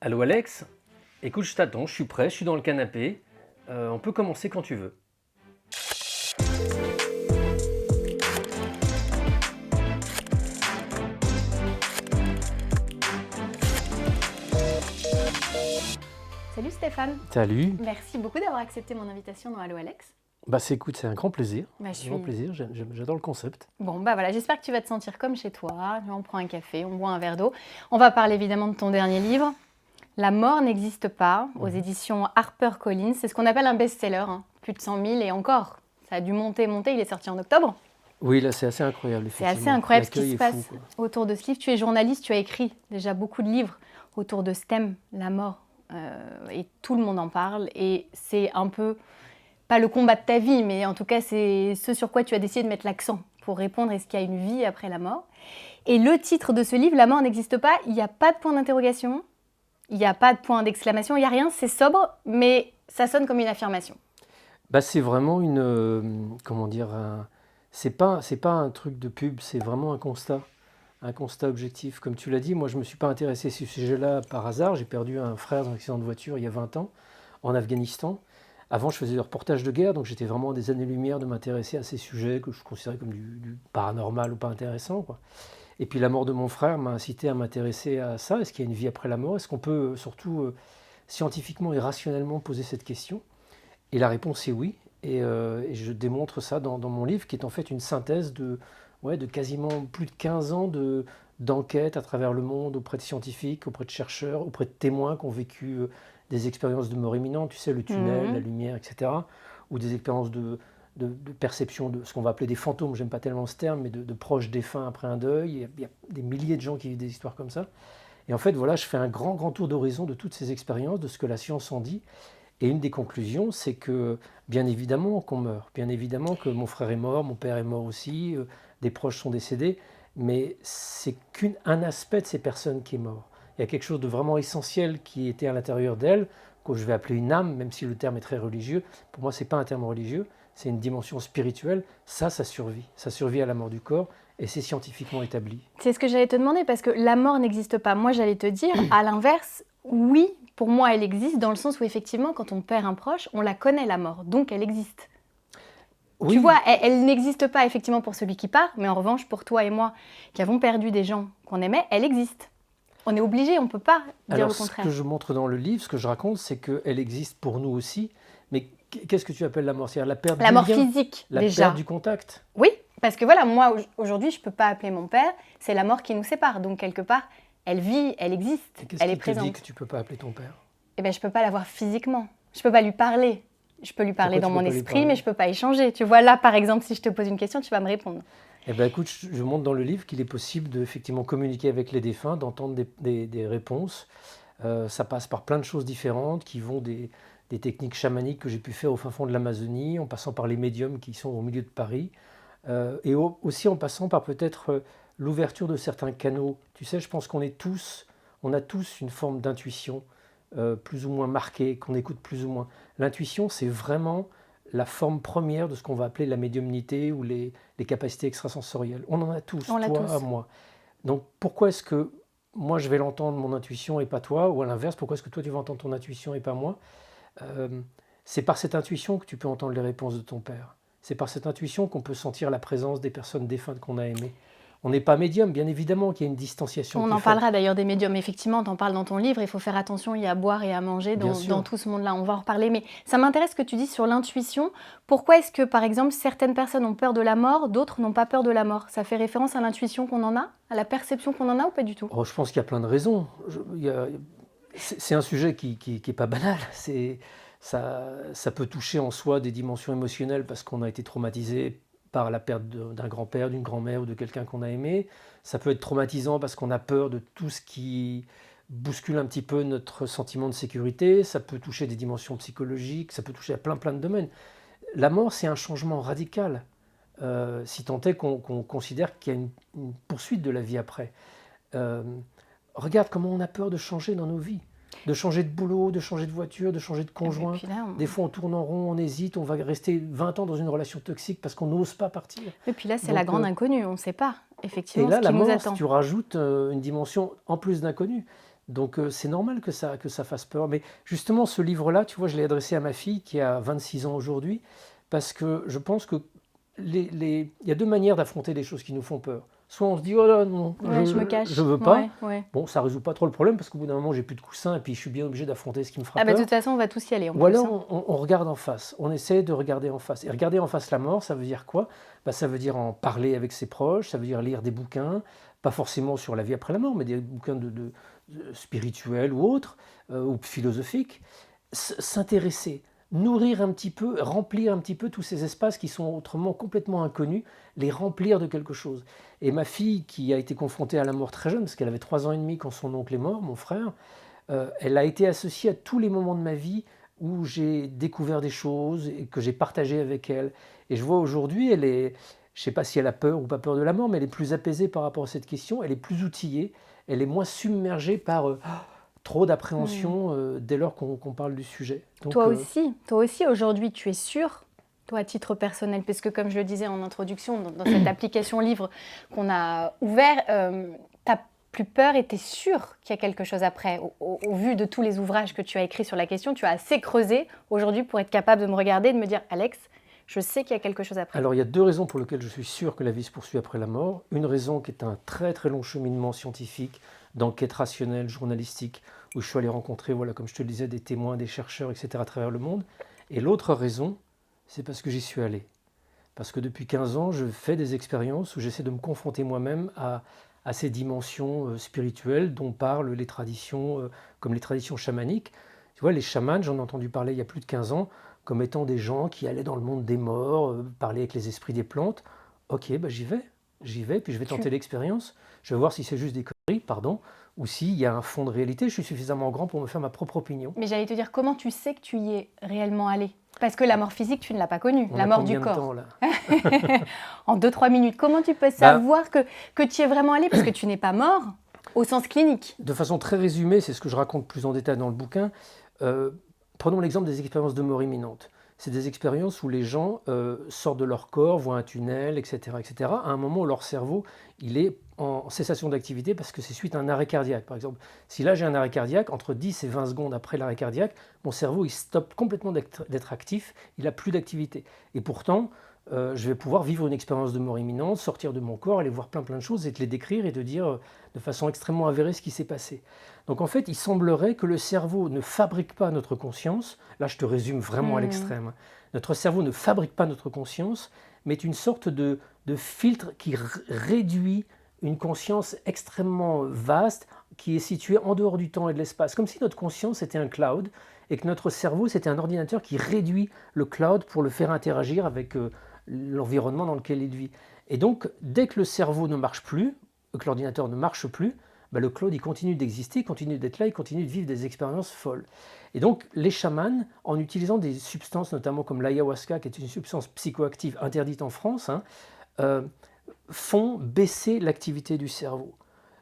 Allô Alex? Écoute, je t'attends, je suis prêt, je suis dans le canapé. On peut commencer quand tu veux. Salut Stéphane, Salut. merci beaucoup d'avoir accepté mon invitation dans Allo Alex. Écoute, c'est un grand plaisir. Bah, Un grand plaisir, j'adore le concept. Bon, bah voilà, j'espère que tu vas te sentir comme chez toi. On prend un café, on boit un verre d'eau. On va parler évidemment de ton dernier livre, La mort n'existe pas, aux éditions HarperCollins. C'est ce qu'on appelle un best-seller, hein. Plus de 100 000 et encore. Ça a dû monter, il est sorti en octobre. Oui, là, c'est assez incroyable, C'est effectivement. assez incroyable ce qui L'accueil se est passe fou, quoi. autour de ce livre. Tu es journaliste, tu as écrit déjà beaucoup de livres autour de ce thème, la mort. Et tout le monde en parle. Et c'est un peu, pas le combat de ta vie, mais en tout cas, c'est ce sur quoi tu as décidé de mettre l'accent pour répondre est-ce qu'il y a une vie après la mort. Et le titre de ce livre, La mort n'existe pas, il n'y a pas de point d'interrogation, il n'y a pas de point d'exclamation, il n'y a rien, c'est sobre, mais ça sonne comme une affirmation. C'est vraiment comment dire, c'est pas un truc de pub, c'est vraiment un constat objectif. Comme tu l'as dit, moi je ne me suis pas intéressé à ce sujet-là par hasard. J'ai perdu un frère dans un accident de voiture il y a 20 ans en Afghanistan. Avant, je faisais des reportages de guerre, donc j'étais vraiment à des années-lumière de m'intéresser à ces sujets que je considérais comme du paranormal ou pas intéressant, quoi. Et puis la mort de mon frère m'a incité à m'intéresser à ça. Est-ce qu'il y a une vie après la mort? Est-ce qu'on peut surtout scientifiquement et rationnellement poser cette question? Et la réponse est oui. Et je démontre ça dans mon livre, qui est en fait une synthèse de quasiment plus de 15 ans d'enquête à travers le monde, auprès de scientifiques, auprès de chercheurs, auprès de témoins qui ont vécu des expériences de mort imminente, tu sais, le tunnel, la lumière, etc. Ou des expériences de perception de ce qu'on va appeler des fantômes, j'aime pas tellement ce terme, mais de proches défunts après un deuil. Il y a des milliers de gens qui vivent des histoires comme ça. Et en fait, voilà, je fais un grand tour d'horizon de toutes ces expériences, de ce que la science en dit. Et une des conclusions, c'est que bien évidemment qu'on meurt, bien évidemment que mon frère est mort, mon père est mort aussi, des proches sont décédés, mais c'est qu'un aspect de ces personnes qui est mort. Il y a quelque chose de vraiment essentiel qui était à l'intérieur d'elles, que je vais appeler une âme, même si le terme est très religieux. Pour moi, ce n'est pas un terme religieux, c'est une dimension spirituelle. Ça survit. Ça survit à la mort du corps, et c'est scientifiquement établi. C'est ce que j'allais te demander, parce que la mort n'existe pas. Moi, j'allais te dire, à l'inverse, oui, pour moi, elle existe, dans le sens où, effectivement, quand on perd un proche, on la connaît, la mort, donc elle existe. Oui, Tu vois, elle n'existe pas, effectivement, pour celui qui part, mais en revanche, pour toi et moi, qui avons perdu des gens qu'on aimait, elle existe. On est obligé, on ne peut pas dire alors le ce contraire. que je montre dans le livre, ce que je raconte, c'est qu'elle existe pour nous aussi. Mais qu'est-ce que tu appelles la mort? C'est-à-dire la perte La du mort lien, physique, la déjà. perte du contact. Oui, parce que voilà, moi, aujourd'hui, je ne peux pas appeler mon père, c'est la mort qui nous sépare. Donc, quelque part, elle vit, elle existe, Et qu'est-ce elle est qui te dit présente. que tu peux pas appeler ton père? Eh ben, je ne peux pas la voir physiquement. Je ne peux pas lui parler. Je peux lui parler Pourquoi dans tu peux mon pas lui esprit, parler? mais je ne peux pas échanger. Tu vois, là, par exemple, si je te pose une question, tu vas me répondre. Eh ben écoute, je montre dans le livre qu'il est possible de effectivement communiquer avec les défunts, d'entendre des réponses. Ça passe par plein de choses différentes qui vont des techniques chamaniques que j'ai pu faire au fin fond de l'Amazonie, en passant par les médiums qui sont au milieu de Paris, aussi en passant par peut-être l'ouverture de certains canaux. Tu sais, je pense on a tous une forme d'intuition plus ou moins marquée, qu'on écoute plus ou moins. L'intuition, c'est vraiment la forme première de ce qu'on va appeler la médiumnité ou les capacités extrasensorielles. On en a tous, On l'a toi, tous. moi. Donc pourquoi est-ce que moi je vais l'entendre, mon intuition, et pas toi? Ou à l'inverse, pourquoi est-ce que toi tu vas entendre ton intuition et pas moi? Euh, c'est par cette intuition que tu peux entendre les réponses de ton père. C'est par cette intuition qu'on peut sentir la présence des personnes défuntes qu'on a aimées. On n'est pas médium, bien évidemment qu'il y a une distanciation On qui est en faite. parlera d'ailleurs des médiums. Effectivement, tu en parles dans ton livre. Il faut faire attention, il y a à boire et à manger Bien sûr. dans tout ce monde-là. On va en reparler. Mais ça m'intéresse ce que tu dis sur l'intuition. Pourquoi est-ce que, par exemple, certaines personnes ont peur de la mort, d'autres n'ont pas peur de la mort? Ça fait référence à l'intuition qu'on en a, à la perception qu'on en a ou pas du tout? Oh, je pense qu'il y a plein de raisons. C'est un sujet qui est pas banal. Ça peut toucher en soi des dimensions émotionnelles parce qu'on a été traumatisé par la perte d'un grand-père, d'une grand-mère ou de quelqu'un qu'on a aimé. Ça peut être traumatisant parce qu'on a peur de tout ce qui bouscule un petit peu notre sentiment de sécurité. Ça peut toucher des dimensions psychologiques, ça peut toucher à plein de domaines. La mort, c'est un changement radical, si tant est qu'on considère qu'il y a une poursuite de la vie après. Euh, Regarde comment on a peur de changer dans nos vies, de changer de boulot, de changer de voiture, de changer de conjoint. Et puis là, Des fois, on tourne en rond, on hésite, on va rester 20 ans dans une relation toxique parce qu'on n'ose pas partir. c'est la Donc, grande inconnue. On ne sait pas, et effectivement, là, ce la qui nous mort, attend. tu rajoutes une dimension en plus d'inconnu. Donc c'est normal que ça fasse peur. Mais justement, ce livre-là, tu vois, je l'ai adressé à ma fille qui a 26 ans aujourd'hui, parce que je pense que il y a deux manières d'affronter des choses qui nous font peur. Soit on se dit, oh là, non, Ouais, je me je cache. veux pas. Ouais, ouais. Bon, ça résout pas trop le problème, parce qu'au bout d'un moment, j'ai plus de coussin, et puis je suis bien obligé d'affronter ce qui me fera Ah bah de peur. toute façon, on va tous y aller en Ou plus, alors, hein. on regarde en face, on essaie de regarder en face. Et regarder en face la mort, ça veut dire quoi? Bah, ça veut dire en parler avec ses proches, ça veut dire lire des bouquins, pas forcément sur la vie après la mort, mais des bouquins de spirituels ou autres, ou philosophiques. S'intéresser, nourrir un petit peu, remplir un petit peu tous ces espaces qui sont autrement complètement inconnus, les remplir de quelque chose. Et ma fille, qui a été confrontée à la mort très jeune, parce qu'elle avait 3 ans et demi quand son oncle est mort, mon frère, elle a été associée à tous les moments de ma vie où j'ai découvert des choses et que j'ai partagé avec elle. Et je vois aujourd'hui, je ne sais pas si elle a peur ou pas peur de la mort, mais elle est plus apaisée par rapport à cette question, elle est plus outillée, elle est moins submergée par trop Hmm. d'appréhension dès lors qu'on parle du sujet. Donc, Toi aussi aujourd'hui, tu es sûr, toi à titre personnel, parce que comme je le disais en introduction, dans cette application livre qu'on a ouvert, t'as plus peur et tu es sûr qu'il y a quelque chose après. Au vu de tous les ouvrages que tu as écrits sur la question, tu as assez creusé aujourd'hui pour être capable de me regarder et de me dire, Alex, je sais qu'il y a quelque chose après. alors il y a deux raisons pour lesquelles je suis sûr que la vie se poursuit après la mort. Une raison qui est un très très long cheminement scientifique, d'enquête rationnelle, journalistique, où je suis allé rencontrer, voilà, comme je te le disais, des témoins, des chercheurs, etc. à travers le monde. Et l'autre raison, c'est parce que j'y suis allé. Parce que depuis 15 ans, je fais des expériences où j'essaie de me confronter moi-même à ces dimensions spirituelles dont parlent les traditions, comme les traditions chamaniques. Tu vois, les chamans, j'en ai entendu parler il y a plus de 15 ans, comme étant des gens qui allaient dans le monde des morts, parler avec les esprits des plantes. Ok, bah j'y vais, puis je vais Tu... tenter l'expérience. Je vais voir si c'est juste des conneries, pardon, ou s'il y a un fond de réalité. Je suis suffisamment grand pour me faire ma propre opinion. Mais j'allais te dire, comment tu sais que tu y es réellement allé? Parce que la mort physique, tu ne l'as pas connue, On la a mort du combien de temps corps. là? En 2-3 minutes, comment tu peux Bah, savoir que tu y es vraiment allé? Parce que tu n'es pas mort au sens clinique. de façon très résumée, c'est ce que je raconte plus en détail dans le bouquin. Euh, Prenons l'exemple des expériences de mort imminente. C'est des expériences où les gens sortent de leur corps, voient un tunnel, etc., etc., à un moment où leur cerveau il est en cessation d'activité parce que c'est suite à un arrêt cardiaque. Par exemple, si là j'ai un arrêt cardiaque, entre 10 et 20 secondes après l'arrêt cardiaque, mon cerveau il stoppe complètement d'être actif, il n'a plus d'activité. Et pourtant, je vais pouvoir vivre une expérience de mort imminente, sortir de mon corps, aller voir plein de choses et te les décrire et te dire de façon extrêmement avérée ce qui s'est passé. Donc en fait, il semblerait que le cerveau ne fabrique pas notre conscience. Là, je te résume vraiment à Hmm. l'extrême. Notre cerveau ne fabrique pas notre conscience, mais est une sorte de filtre qui réduit une conscience extrêmement vaste qui est située en dehors du temps et de l'espace. Comme si notre conscience était un cloud et que notre cerveau, c'était un ordinateur qui réduit le cloud pour le faire interagir avec l'environnement dans lequel il vit. Et donc, dès que le cerveau ne marche plus, que l'ordinateur ne marche plus, bah, le cloud il continue d'exister, il continue d'être là, il continue de vivre des expériences folles. Et donc les chamans, en utilisant des substances notamment comme l'ayahuasca, qui est une substance psychoactive interdite en France, hein, euh, font baisser l'activité du cerveau.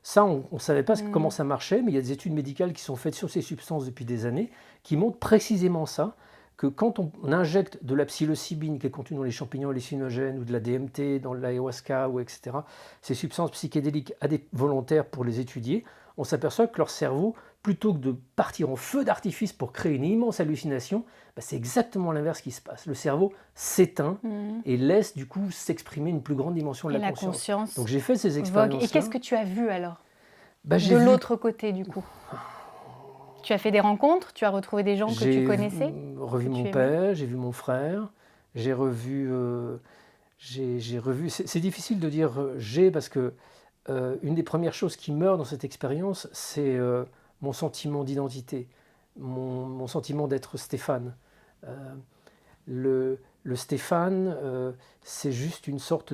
Ça, on ne savait pas comment Hmm. ça marchait, mais il y a des études médicales qui sont faites sur ces substances depuis des années, qui montrent précisément ça, que quand on injecte de la psilocybine qui est contenue dans les champignons hallucinogènes ou de la DMT dans l'ayahuasca ou etc., ces substances psychédéliques à des volontaires pour les étudier, on s'aperçoit que leur cerveau, plutôt que de partir en feu d'artifice pour créer une immense hallucination, bah, c'est exactement l'inverse qui se passe. Le cerveau s'éteint Hmm. et laisse du coup s'exprimer une plus grande dimension de Et la la conscience. Donc conscience j'ai fait ces vogue. Et expériences-là. qu'est-ce que tu as vu alors? Bah, De l'autre côté, du coup. Tu as fait des rencontres, tu as retrouvé des gens que tu connaissais, que revu tu mon aimais. père, j'ai vu mon frère, j'ai revu, j'ai revu. C'est difficile de dire j'ai parce que une des premières choses qui meurt dans cette expérience, c'est mon sentiment d'identité, mon sentiment d'être Stéphane. Euh, le Stéphane, c'est juste une sorte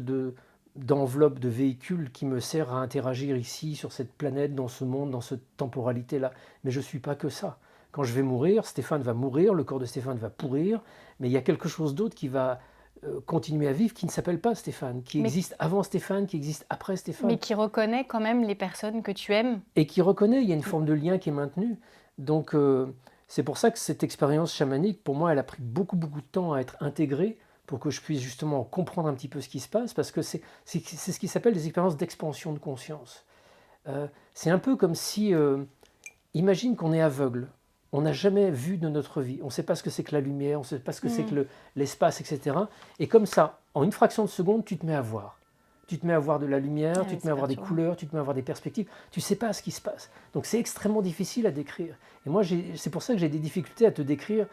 d'enveloppe de véhicule qui me sert à interagir ici, sur cette planète, dans ce monde, dans cette temporalité-là. Mais je ne suis pas que ça. Quand je vais mourir, Stéphane va mourir, le corps de Stéphane va pourrir, mais il y a quelque chose d'autre qui va continuer à vivre, qui ne s'appelle pas Stéphane, qui Mais, existe avant Stéphane, qui existe après mais Stéphane, qui reconnaît quand même les personnes que tu aimes. et qui reconnaît, il y a une forme de lien qui est maintenue. Donc c'est pour ça que cette expérience chamanique, pour moi, elle a pris beaucoup, beaucoup de temps à être intégrée pour que je puisse justement comprendre un petit peu ce qui se passe, parce que c'est ce qui s'appelle des expériences d'expansion de conscience. C'est un peu comme si imagine qu'on est aveugle. On n'a jamais vu de notre vie. On ne sait pas ce que c'est que la lumière, on ne sait pas ce que c'est que l'espace, etc. Et comme ça, en une fraction de seconde, tu te mets à voir. Tu te mets à voir de la lumière, Ah tu oui, te mets à c'est voir des perturbant. couleurs, tu te mets à voir des perspectives. Tu ne sais pas ce qui se passe. Donc c'est extrêmement difficile à décrire. Et moi, c'est pour ça que j'ai des difficultés à te décrire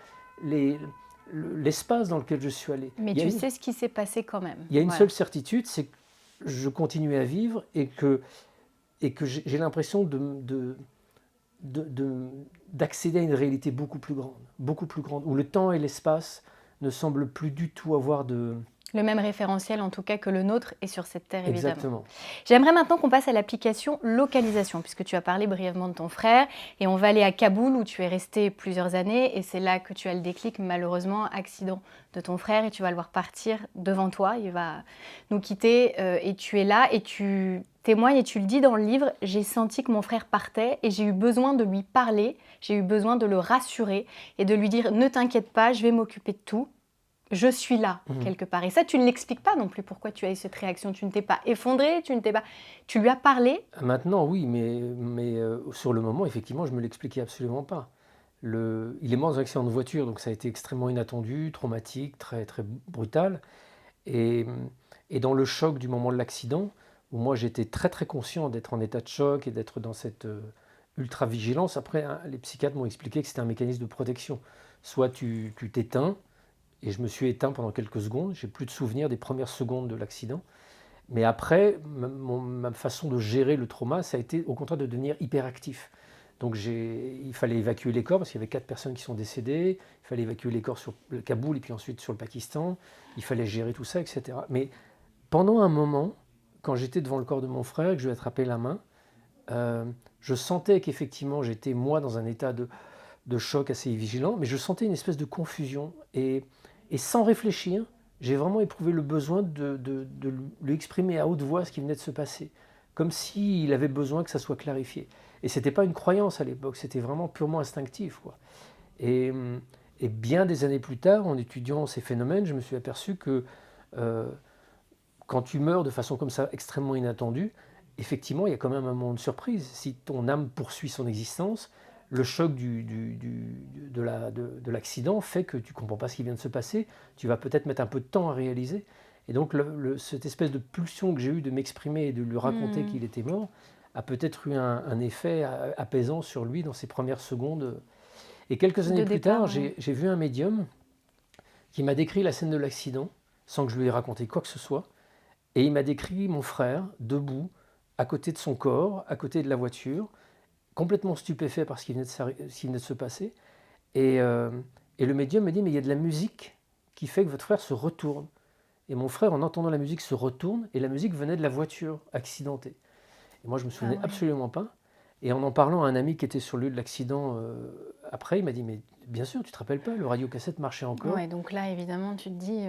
l'espace dans lequel je suis allé. Mais tu sais ce qui s'est passé quand même. Il y a une Voilà. seule certitude, c'est que je continue à vivre et que j'ai l'impression d'accéder à une réalité beaucoup plus grande, où le temps et l'espace ne semblent plus du tout avoir de... Le même référentiel en tout cas que le nôtre est sur cette terre évidemment. Exactement. J'aimerais maintenant qu'on passe à l'application localisation, puisque tu as parlé brièvement de ton frère, et on va aller à Kaboul où tu es resté plusieurs années, et c'est là que tu as le déclic, malheureusement, accident de ton frère, et tu vas le voir partir devant toi, il va nous quitter, et tu es là, et tu témoignes, et tu le dis dans le livre, j'ai senti que mon frère partait, et j'ai eu besoin de lui parler, j'ai eu besoin de le rassurer, et de lui dire, ne t'inquiète pas, je vais m'occuper de tout. Je suis là, quelque part. Et ça, tu ne l'expliques pas non plus, pourquoi tu as eu cette réaction. Tu ne t'es pas effondré, tu lui as parlé. Maintenant, oui, mais sur le moment, effectivement, je ne me l'expliquais absolument pas. Il est mort dans un accident de voiture, donc ça a été extrêmement inattendu, traumatique, très, très brutal. Et, et dans le choc du moment de l'accident, où moi j'étais très très conscient d'être en état de choc et d'être dans cette ultra-vigilance, après, hein, les psychiatres m'ont expliqué que c'était un mécanisme de protection. Soit tu t'éteins, et je me suis éteint pendant quelques secondes, j'ai plus de souvenirs des premières secondes de l'accident. Mais après, ma façon de gérer le trauma, ça a été au contraire de devenir hyperactif. Donc il fallait évacuer les corps, parce qu'il y avait 4 personnes qui sont décédées, il fallait évacuer les corps sur le Kaboul et puis ensuite sur le Pakistan, il fallait gérer tout ça, etc. Mais pendant un moment, quand j'étais devant le corps de mon frère et que je lui attrapais la main, je sentais qu'effectivement j'étais moi dans un état de choc assez vigilant, mais je sentais une espèce de confusion. Et sans réfléchir, j'ai vraiment éprouvé le besoin de lui exprimer à haute voix ce qui venait de se passer, comme s'il avait besoin que ça soit clarifié. Et ce n'était pas une croyance à l'époque, c'était vraiment purement instinctif, quoi. Et, et bien des années plus tard, en étudiant ces phénomènes, je me suis aperçu que euh, quand tu meurs de façon comme ça extrêmement inattendue, effectivement, il y a quand même un moment de surprise. Si ton âme poursuit son existence, le choc de l'accident fait que tu ne comprends pas ce qui vient de se passer. Tu vas peut-être mettre un peu de temps à réaliser. Et donc, cette espèce de pulsion que j'ai eue de m'exprimer et de lui raconter qu'il était mort a peut-être eu un effet apaisant sur lui dans ses premières secondes. Et quelques années plus tard, j'ai vu un médium qui m'a décrit la scène de l'accident, sans que je lui ai raconté quoi que ce soit. Et il m'a décrit mon frère, debout, à côté de son corps, à côté de la voiture, complètement stupéfait par ce qui venait de se passer. Et le médium me dit, mais il y a de la musique qui fait que votre frère se retourne. Et mon frère, en entendant la musique, se retourne, et la musique venait de la voiture accidentée. Et moi, je ne me souvenais absolument pas. Et en parlant à un ami qui était sur le lieu de l'accident après, il m'a dit, mais bien sûr, tu ne te rappelles pas, le radiocassette marchait encore. Ouais, donc là, évidemment, tu te dis,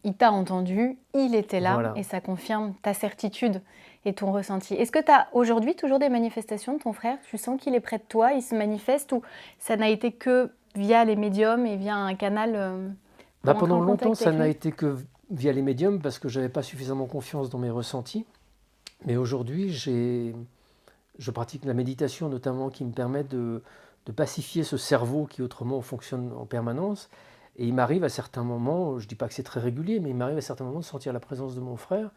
il t'a entendu, il était là, Voilà. et ça confirme ta certitude et ton ressenti. Est-ce que tu as aujourd'hui toujours des manifestations de ton frère? Tu sens qu'il est près de toi, il se manifeste, ou ça n'a été que via les médiums et via un canal Pendant longtemps, ça n'a été que via les médiums, parce que je n'avais pas suffisamment confiance dans mes ressentis. Mais aujourd'hui, je pratique la méditation notamment, qui me permet de pacifier ce cerveau qui autrement fonctionne en permanence. Et il m'arrive à certains moments, je ne dis pas que c'est très régulier, mais il m'arrive à certains moments de sentir la présence de mon frère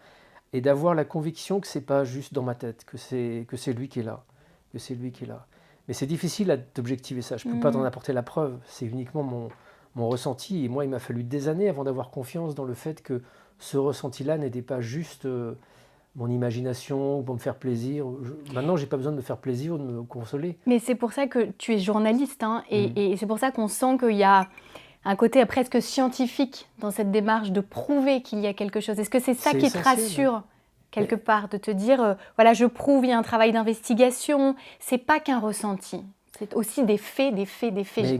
et d'avoir la conviction que ce n'est pas juste dans ma tête, que c'est lui qui est là, que c'est lui qui est là. Mais c'est difficile d'objectiver ça, je ne peux pas t'en apporter la preuve, c'est uniquement mon ressenti. Et moi, il m'a fallu des années avant d'avoir confiance dans le fait que ce ressenti-là n'était pas juste mon imagination pour me faire plaisir. Maintenant, je n'ai pas besoin de me faire plaisir ou de me consoler. Mais c'est pour ça que tu es journaliste, hein, et c'est pour ça qu'on sent qu'il y a un côté presque scientifique dans cette démarche de prouver qu'il y a quelque chose. Est-ce que c'est ça qui te rassure quelque part, de te dire, voilà, je prouve, il y a un travail d'investigation, c'est pas qu'un ressenti. C'est aussi des faits.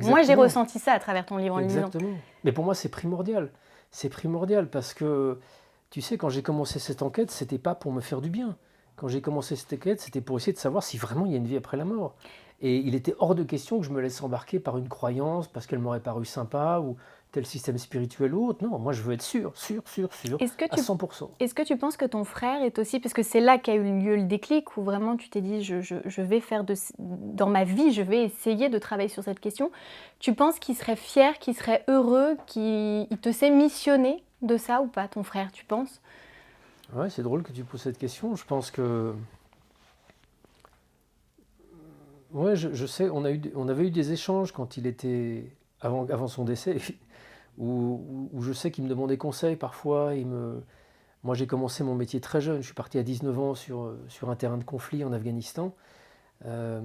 Moi, j'ai ressenti ça à travers ton livre en le lisant. Exactement. Mais pour moi, c'est primordial. C'est primordial parce que, tu sais, quand j'ai commencé cette enquête, c'était pas pour me faire du bien. Quand j'ai commencé cette enquête, c'était pour essayer de savoir si vraiment il y a une vie après la mort. Et il était hors de question que je me laisse embarquer par une croyance, parce qu'elle m'aurait paru sympa, ou tel système spirituel ou autre. Non, moi je veux être sûr, Est-ce que à tu 100%. Est-ce que tu penses que ton frère est aussi, parce que c'est là qu'a eu lieu le déclic, où vraiment tu t'es dit, je vais faire dans ma vie, je vais essayer de travailler sur cette question. Tu penses qu'il serait fier, qu'il serait heureux, qu'il te sait missionner de ça ou pas, ton frère, tu penses? Ouais, c'est drôle que tu poses cette question. Je pense que, ouais, je sais, on avait eu des échanges quand il était, avant son décès, où je sais qu'il me demandait conseil parfois. Moi, j'ai commencé mon métier très jeune. Je suis parti à 19 ans sur un terrain de conflit en Afghanistan. Euh,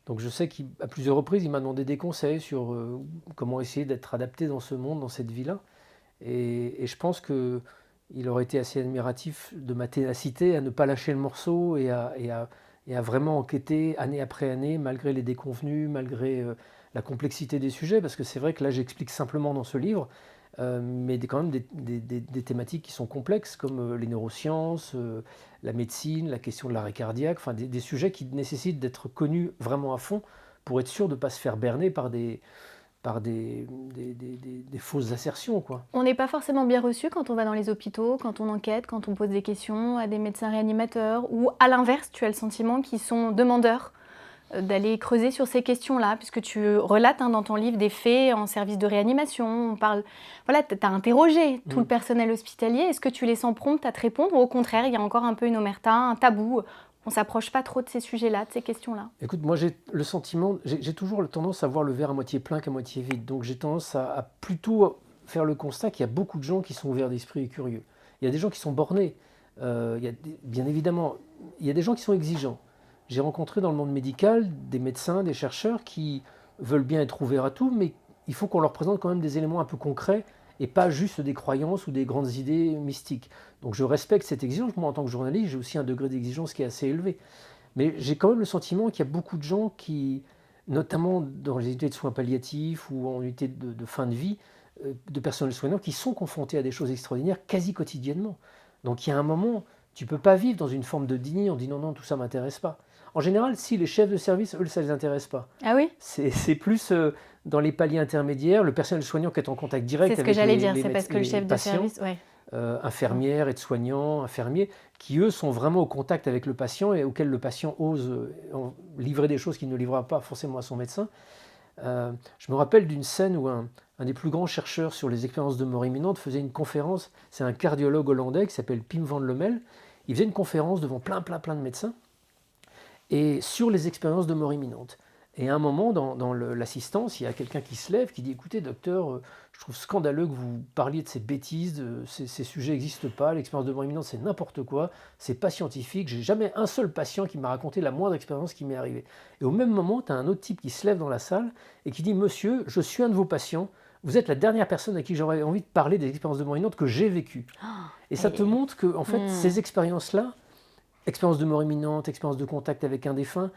donc je sais qu'à plusieurs reprises, il m'a demandé des conseils sur comment essayer d'être adapté dans ce monde, dans cette vie-là. Et je pense que il aurait été assez admiratif de ma ténacité à ne pas lâcher le morceau et à vraiment enquêter année après année, malgré les déconvenus, malgré la complexité des sujets, parce que c'est vrai que là j'explique simplement dans ce livre, mais quand même des thématiques qui sont complexes, comme les neurosciences, la médecine, la question de l'arrêt cardiaque, enfin des sujets qui nécessitent d'être connus vraiment à fond pour être sûr de ne pas se faire berner par des fausses assertions, quoi. On n'est pas forcément bien reçu quand on va dans les hôpitaux, quand on enquête, quand on pose des questions à des médecins réanimateurs, ou à l'inverse, tu as le sentiment qu'ils sont demandeurs d'aller creuser sur ces questions-là, puisque tu relates dans ton livre des faits en service de réanimation. On parle, voilà, tu as interrogé tout le personnel hospitalier. Est-ce que tu les sens promptes à te répondre, ou au contraire, il y a encore un peu une omerta, un tabou? On ne s'approche pas trop de ces sujets-là, de ces questions-là. Écoute, moi j'ai le sentiment, j'ai toujours tendance à voir le verre à moitié plein qu'à moitié vide. Donc j'ai tendance à plutôt faire le constat qu'il y a beaucoup de gens qui sont ouverts d'esprit et curieux. Il y a des gens qui sont bornés. Bien évidemment, il y a des gens qui sont exigeants. J'ai rencontré dans le monde médical des médecins, des chercheurs qui veulent bien être ouverts à tout, mais il faut qu'on leur présente quand même des éléments un peu concrets et pas juste des croyances ou des grandes idées mystiques. Donc je respecte cette exigence. Moi, en tant que journaliste, j'ai aussi un degré d'exigence qui est assez élevé. Mais j'ai quand même le sentiment qu'il y a beaucoup de gens qui, notamment dans les unités de soins palliatifs ou en unité de fin de vie, de personnel soignant, qui sont confrontés à des choses extraordinaires quasi quotidiennement. Donc il y a un moment, tu ne peux pas vivre dans une forme de déni en disant non, non, tout ça ne m'intéresse pas. En général, si les chefs de service, eux, ça ne les intéresse pas. Ah oui? C'est plus dans les paliers intermédiaires, le personnel soignant qui est en contact direct C'est ce avec que j'allais dire, les c'est parce que le chef de patients, service, ouais. infirmières, aides-soignants, infirmiers, qui eux sont vraiment au contact avec le patient et auxquels le patient ose livrer des choses qu'il ne livrera pas forcément à son médecin. Je me rappelle d'une scène où un des plus grands chercheurs sur les expériences de mort imminente faisait une conférence. C'est un cardiologue hollandais qui s'appelle Pim van Lommel. Il faisait une conférence devant plein de médecins et sur les expériences de mort imminente. Et à un moment, dans l'assistance, il y a quelqu'un qui se lève, qui dit « Écoutez, docteur, je trouve scandaleux que vous parliez de ces bêtises, ces sujets n'existent pas, l'expérience de mort imminente, c'est n'importe quoi, c'est pas scientifique, j'ai jamais un seul patient qui m'a raconté la moindre expérience qui m'est arrivée. » Et au même moment, tu as un autre type qui se lève dans la salle et qui dit « Monsieur, je suis un de vos patients, vous êtes la dernière personne à qui j'aurais envie de parler des expériences de mort imminente que j'ai vécues. » Et ça te montre que, en fait, ces expériences-là, expérience de mort imminente, expérience de contact avec un défunt,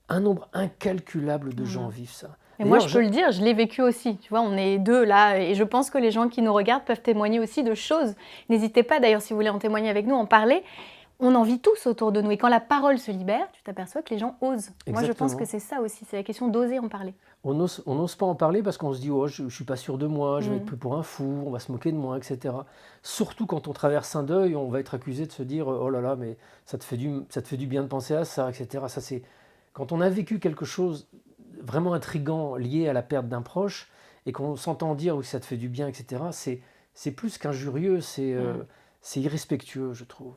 un nombre incalculable de gens vivent ça. Et moi, je peux le dire, je l'ai vécu aussi. Tu vois, on est deux là, et je pense que les gens qui nous regardent peuvent témoigner aussi de choses. N'hésitez pas, d'ailleurs, si vous voulez en témoigner avec nous, en parler. On en vit tous autour de nous. Et quand la parole se libère, tu t'aperçois que les gens osent. Exactement. Moi, je pense que c'est ça aussi, c'est la question d'oser en parler. On n'ose pas en parler parce qu'on se dit oh, je ne suis pas sûr de moi, je vais être pris pour un fou, on va se moquer de moi, etc. Surtout quand on traverse un deuil, on va être accusé de se dire oh là là, mais ça te fait du bien de penser à ça, etc. Ça, c'est... Quand on a vécu quelque chose vraiment intriguant lié à la perte d'un proche et qu'on s'entend dire que ça te fait du bien, etc., c'est plus qu'injurieux, c'est irrespectueux, je trouve.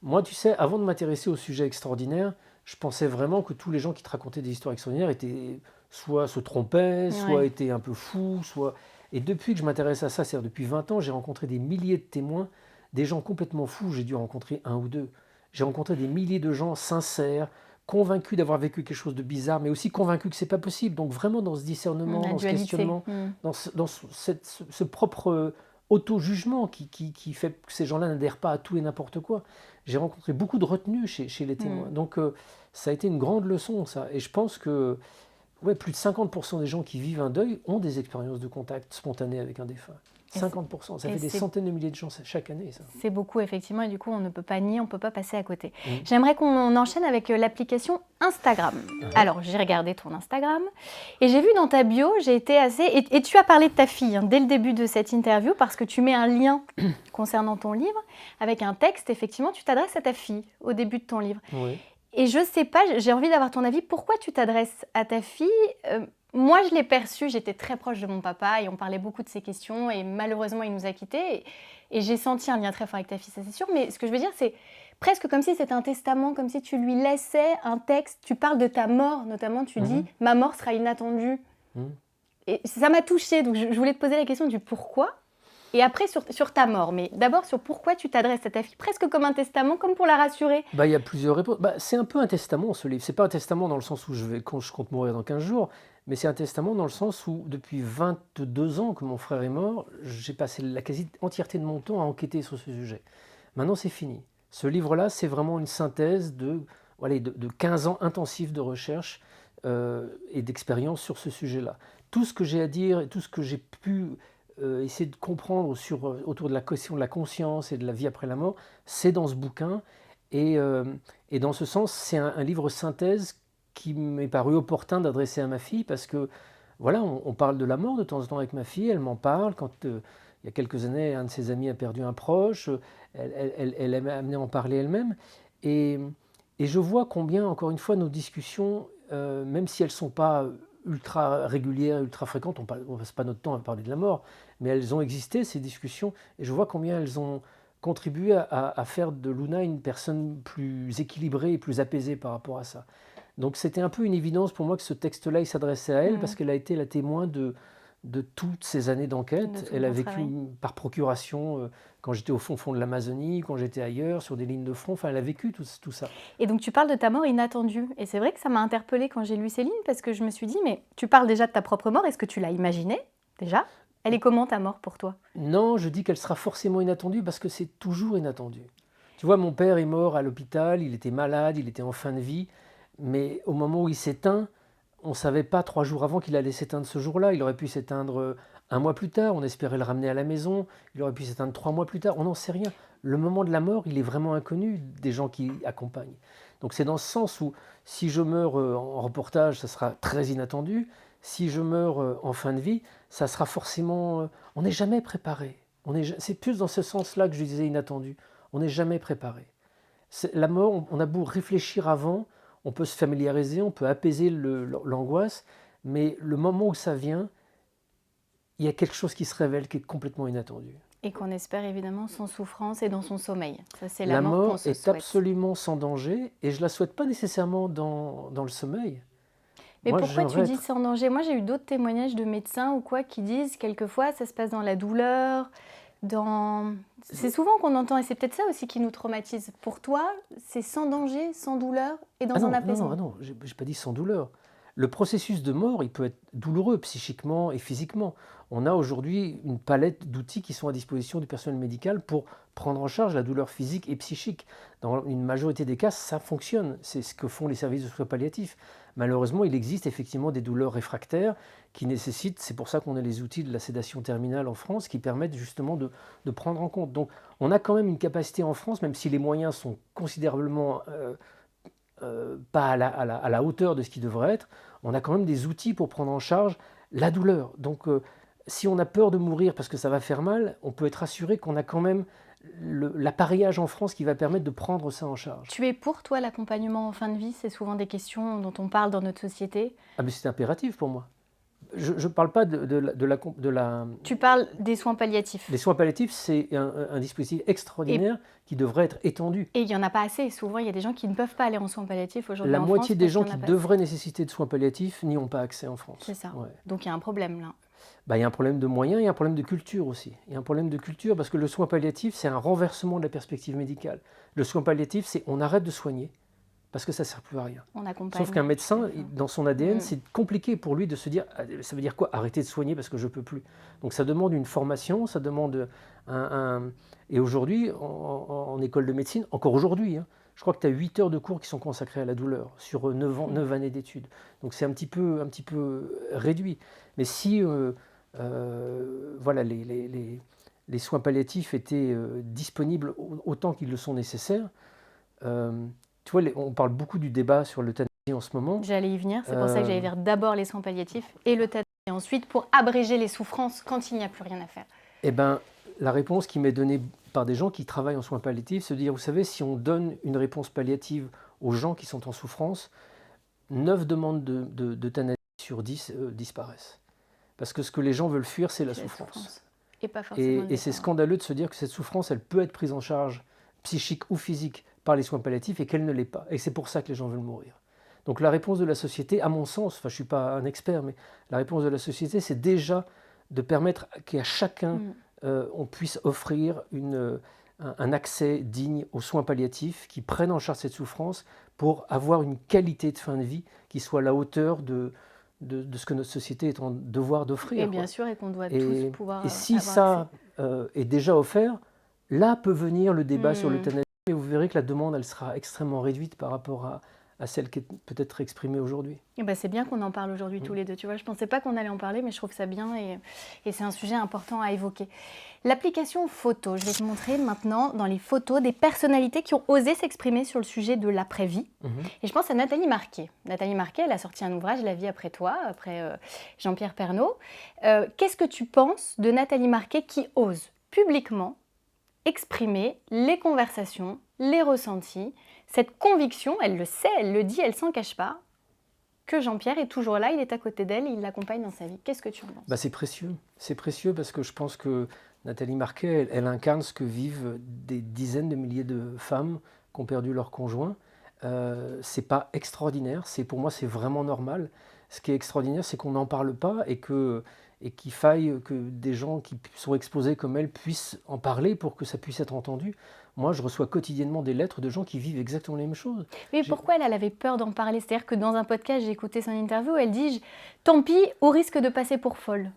Moi, tu sais, avant de m'intéresser au sujet extraordinaire, je pensais vraiment que tous les gens qui te racontaient des histoires extraordinaires étaient soit se trompaient, soit étaient un peu fous, soit... Et depuis que je m'intéresse à ça, c'est-à-dire depuis 20 ans, j'ai rencontré des milliers de témoins, des gens complètement fous, j'ai dû rencontrer un ou deux. J'ai rencontré des milliers de gens sincères, convaincus d'avoir vécu quelque chose de bizarre, mais aussi convaincus que c'est pas possible. Donc vraiment dans ce discernement, dans ce questionnement, dans ce propre auto-jugement qui fait que ces gens-là n'adhèrent pas à tout et n'importe quoi. J'ai rencontré beaucoup de retenue chez les témoins. Donc ça a été une grande leçon, ça. Et je pense que plus de 50% des gens qui vivent un deuil ont des expériences de contact spontané avec un défunt. Et 50%, ça et fait des c'est centaines de milliers de gens chaque année, ça. c'est beaucoup, effectivement, et du coup, on ne peut pas nier, on ne peut pas passer à côté. Mm. J'aimerais qu'on enchaîne avec l'application Instagram. Alors, j'ai regardé ton Instagram et j'ai vu dans ta bio, j'ai été assez... Et tu as parlé de ta fille hein, dès le début de cette interview parce que tu mets un lien concernant ton livre avec un texte, effectivement, tu t'adresses à ta fille au début de ton livre. Oui. Et je sais pas, j'ai envie d'avoir ton avis, pourquoi tu t'adresses à ta fille moi, je l'ai perçu, j'étais très proche de mon papa et on parlait beaucoup de ces questions et malheureusement, il nous a quittés. Et j'ai senti un lien très fort avec ta fille, ça c'est sûr. Mais ce que je veux dire, c'est presque comme si c'était un testament, comme si tu lui laissais un texte. Tu parles de ta mort, notamment, tu dis « ma mort sera inattendue ». Et ça m'a touchée, donc je voulais te poser la question du pourquoi. Et après, sur ta mort. Mais d'abord, sur pourquoi tu t'adresses à ta fille, presque comme un testament, comme pour la rassurer. Bah, il y a plusieurs réponses. Bah, c'est un peu un testament, ce livre. C'est pas un testament dans le sens où je compte mourir dans 15 jours, mais c'est un testament dans le sens où, depuis 22 ans que mon frère est mort, j'ai passé la quasi-entièreté de mon temps à enquêter sur ce sujet. Maintenant, c'est fini. Ce livre-là, c'est vraiment une synthèse de 15 ans intensifs de recherche et d'expérience sur ce sujet-là. Tout ce que j'ai à dire et tout ce que j'ai pu essayer de comprendre autour de la question de la conscience et de la vie après la mort, c'est dans ce bouquin. Et dans ce sens, c'est un livre synthèse qui m'est paru opportun d'adresser à ma fille parce que, voilà, on parle de la mort de temps en temps avec ma fille, elle m'en parle. Quand il y a quelques années, un de ses amis a perdu un proche, elle m'a amené à en parler elle-même. Et je vois combien, encore une fois, nos discussions, même si elles ne sont pas ultra régulières, ultra fréquentes, on ne passe pas notre temps à parler de la mort, mais elles ont existé, ces discussions, et je vois combien elles ont contribué à faire de Luna une personne plus équilibrée et plus apaisée par rapport à ça. Donc c'était un peu une évidence pour moi que ce texte-là, il s'adressait à elle, parce qu'elle a été la témoin de toutes ces années d'enquête. Elle a vécu par procuration quand j'étais au fond de l'Amazonie, quand j'étais ailleurs, sur des lignes de front, enfin elle a vécu tout ça. Et donc tu parles de ta mort inattendue, et c'est vrai que ça m'a interpellée quand j'ai lu ces lignes, parce que je me suis dit, mais tu parles déjà de ta propre mort, est-ce que tu l'as imaginée déjà ? Elle est comment ta mort pour toi ? Non, je dis qu'elle sera forcément inattendue parce que c'est toujours inattendu. Tu vois, mon père est mort à l'hôpital, il était malade, il était en fin de vie, mais au moment où il s'éteint, on ne savait pas 3 jours avant qu'il allait s'éteindre ce jour-là. Il aurait pu s'éteindre 1 mois plus tard, on espérait le ramener à la maison, il aurait pu s'éteindre 3 mois plus tard, on n'en sait rien. Le moment de la mort, il est vraiment inconnu des gens qui accompagnent. Donc c'est dans ce sens où si je meurs en reportage, ça sera très inattendu. Si je meurs en fin de vie, ça sera forcément... on n'est jamais préparé. C'est plus dans ce sens-là que je disais inattendu. On n'est jamais préparé. La mort, on a beau réfléchir avant, on peut se familiariser, on peut apaiser l'angoisse, mais le moment où ça vient, il y a quelque chose qui se révèle qui est complètement inattendu. Et qu'on espère évidemment sans souffrance et dans son sommeil. Ça, c'est la mort qu'on se est souhaite. Absolument sans danger, et je ne la souhaite pas nécessairement dans le sommeil. Mais pourquoi tu dis sans danger ? Moi, j'ai eu d'autres témoignages de médecins ou quoi qui disent quelquefois ça se passe dans la douleur, C'est souvent qu'on entend, et c'est peut-être ça aussi qui nous traumatise. Pour toi, c'est sans danger, sans douleur et dans un apaisement. Non, j'ai pas dit sans douleur. Le processus de mort, il peut être douloureux psychiquement et physiquement. On a aujourd'hui une palette d'outils qui sont à disposition du personnel médical pour prendre en charge la douleur physique et psychique. Dans une majorité des cas, ça fonctionne. C'est ce que font les services de soins palliatifs. Malheureusement, il existe effectivement des douleurs réfractaires qui nécessitent, c'est pour ça qu'on a les outils de la sédation terminale en France, qui permettent justement de prendre en compte. Donc on a quand même une capacité en France, même si les moyens sont considérablement pas à la hauteur de ce qui devrait être, on a quand même des outils pour prendre en charge la douleur. Donc si on a peur de mourir parce que ça va faire mal, on peut être assuré qu'on a quand même l'appareillage en France qui va permettre de prendre ça en charge. Tu es pour toi l'accompagnement en fin de vie ? C'est souvent des questions dont on parle dans notre société. Ah mais c'est impératif pour moi. Je ne parle pas de la... Tu parles des soins palliatifs. Les soins palliatifs, c'est un dispositif extraordinaire qui devrait être étendu. Et il n'y en a pas assez. Souvent, il y a des gens qui ne peuvent pas aller en soins palliatifs aujourd'hui en France. La moitié des gens qui devraient nécessiter de soins palliatifs n'y ont pas accès en France. C'est ça. Ouais. Donc il y a un problème là. Il y a un problème de moyens, il y a un problème de culture aussi. Il y a un problème de culture parce que le soin palliatif, c'est un renversement de la perspective médicale. Le soin palliatif, c'est on arrête de soigner parce que ça ne sert plus à rien. On accompagne. Sauf qu'un médecin, dans son ADN, c'est compliqué pour lui de se dire, ça veut dire quoi, arrêter de soigner parce que je ne peux plus. Donc ça demande une formation, ça demande Et aujourd'hui, en école de médecine, encore aujourd'hui, je crois que tu as 8 heures de cours qui sont consacrés à la douleur sur 9 années d'études. Donc c'est un petit peu réduit. Mais si voilà, les soins palliatifs étaient disponibles autant qu'ils le sont nécessaires. Tu vois, on parle beaucoup du débat sur l'euthanasie en ce moment. J'allais y venir, c'est pour ça que j'allais dire d'abord les soins palliatifs et l'euthanasie ensuite pour abréger les souffrances quand il n'y a plus rien à faire. Eh bien, la réponse qui m'est donnée par des gens qui travaillent en soins palliatifs, c'est de dire, vous savez, si on donne une réponse palliative aux gens qui sont en souffrance, 9 demandes d'euthanasie sur 10 disparaissent. Parce que ce que les gens veulent fuir, c'est la souffrance. Et pas forcément Et c'est scandaleux de se dire que cette souffrance, elle peut être prise en charge, psychique ou physique, par les soins palliatifs et qu'elle ne l'est pas. Et c'est pour ça que les gens veulent mourir. Donc la réponse de la société, à mon sens, enfin je ne suis pas un expert, mais la réponse de la société, c'est déjà de permettre qu'à chacun, on puisse offrir un accès digne aux soins palliatifs qui prennent en charge cette souffrance pour avoir une qualité de fin de vie qui soit à la hauteur de ce que notre société est en devoir d'offrir. Et bien sûr, et qu'on doit tous pouvoir Et si avoir ça est déjà offert, là peut venir le débat sur l'euthanasie. Et vous verrez que la demande, elle sera extrêmement réduite par rapport à celle qui est peut-être exprimée aujourd'hui. Et ben c'est bien qu'on en parle aujourd'hui tous les deux. Tu vois, je ne pensais pas qu'on allait en parler, mais je trouve ça bien et c'est un sujet important à évoquer. L'application photo, je vais te montrer maintenant dans les photos des personnalités qui ont osé s'exprimer sur le sujet de l'après-vie. Et je pense à Nathalie Marquet. Nathalie Marquet, elle a sorti un ouvrage, La vie après toi, après Jean-Pierre Pernaut. Qu'est-ce que tu penses de Nathalie Marquet qui ose publiquement exprimer les conversations, les ressentis, cette conviction, elle le sait, elle le dit, elle s'en cache pas, que Jean-Pierre est toujours là, il est à côté d'elle, il l'accompagne dans sa vie. Qu'est-ce que tu en penses ? C'est précieux. C'est précieux parce que je pense que Nathalie Marquet, elle incarne ce que vivent des dizaines de milliers de femmes qui ont perdu leur conjoint. C'est pas extraordinaire, pour moi c'est vraiment normal. Ce qui est extraordinaire, c'est qu'on n'en parle pas et qu'il faille que des gens qui sont exposés comme elle puissent en parler pour que ça puisse être entendu. Moi, je reçois quotidiennement des lettres de gens qui vivent exactement les mêmes choses. Mais pourquoi elle avait peur d'en parler ? C'est-à-dire que dans un podcast, j'ai écouté son interview, elle dit « Tant pis, au risque de passer pour folle ».